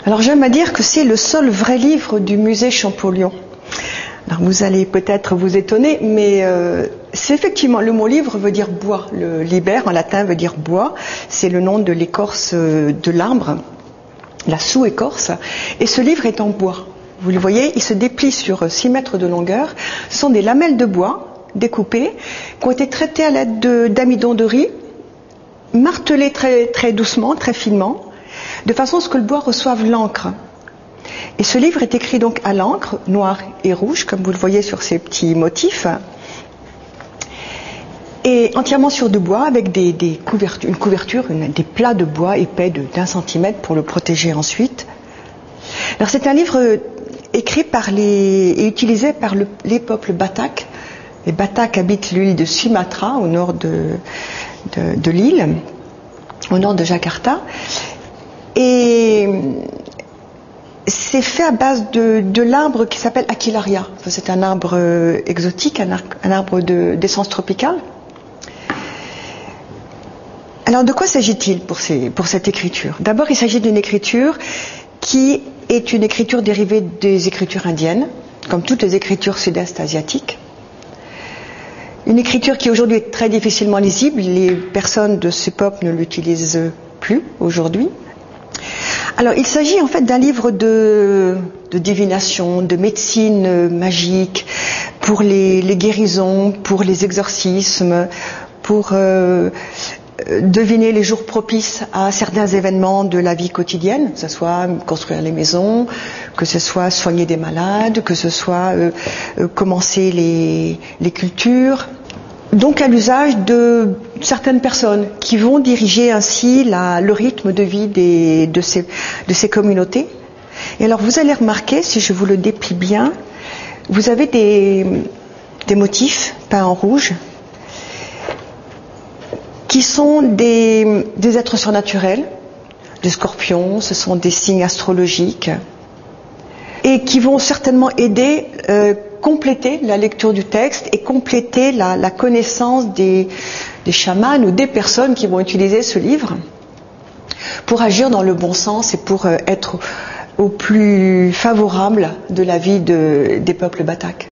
Alors j'aime à dire que c'est le seul vrai livre du musée Champollion. Alors vous allez peut-être vous étonner, mais c'est effectivement, le mot livre veut dire bois. Le liber en latin veut dire bois. C'est le nom de l'écorce de l'arbre, la sous-écorce. Et ce livre est en bois. Vous le voyez, il se déplie sur 6 mètres de longueur. Ce sont des lamelles de bois découpées qui ont été traitées à l'aide d'amidon de riz, martelées très doucement, très finement, de façon à ce que le bois reçoive l'encre. Et ce livre est écrit donc à l'encre, noir et rouge, comme vous le voyez sur ces petits motifs, et entièrement sur de bois, avec des couvertures, des plats de bois épais d'1 centimètre pour le protéger ensuite. Alors c'est un livre écrit et utilisé par les peuples Batak. Les Batak habitent l'île de Sumatra, au nord de l'île, au nord de Jakarta. Et c'est fait à base de l'arbre qui s'appelle Aquilaria. C'est un arbre exotique, un arbre d'essence tropicale. Alors de quoi s'agit-il pour cette écriture? D'abord, il s'agit d'une écriture qui est une écriture dérivée des écritures indiennes, comme toutes les écritures sud-est asiatiques. Une écriture qui aujourd'hui est très difficilement lisible. Les personnes de ce peuple ne l'utilisent plus aujourd'hui. Alors, il s'agit en fait d'un livre de divination, de médecine magique, pour les guérisons, pour les exorcismes, pour deviner les jours propices à certains événements de la vie quotidienne, que ce soit construire les maisons, que ce soit soigner des malades, que ce soit commencer les cultures. Donc à l'usage de certaines personnes qui vont diriger ainsi le rythme de vie de ces communautés. Et alors vous allez remarquer, si je vous le déplie bien, vous avez des motifs peints en rouge qui sont des êtres surnaturels, des scorpions, ce sont des signes astrologiques, et qui vont certainement aider compléter la lecture du texte et compléter la connaissance des chamans ou des personnes qui vont utiliser ce livre pour agir dans le bon sens et pour être au plus favorable de la vie des peuples Batak.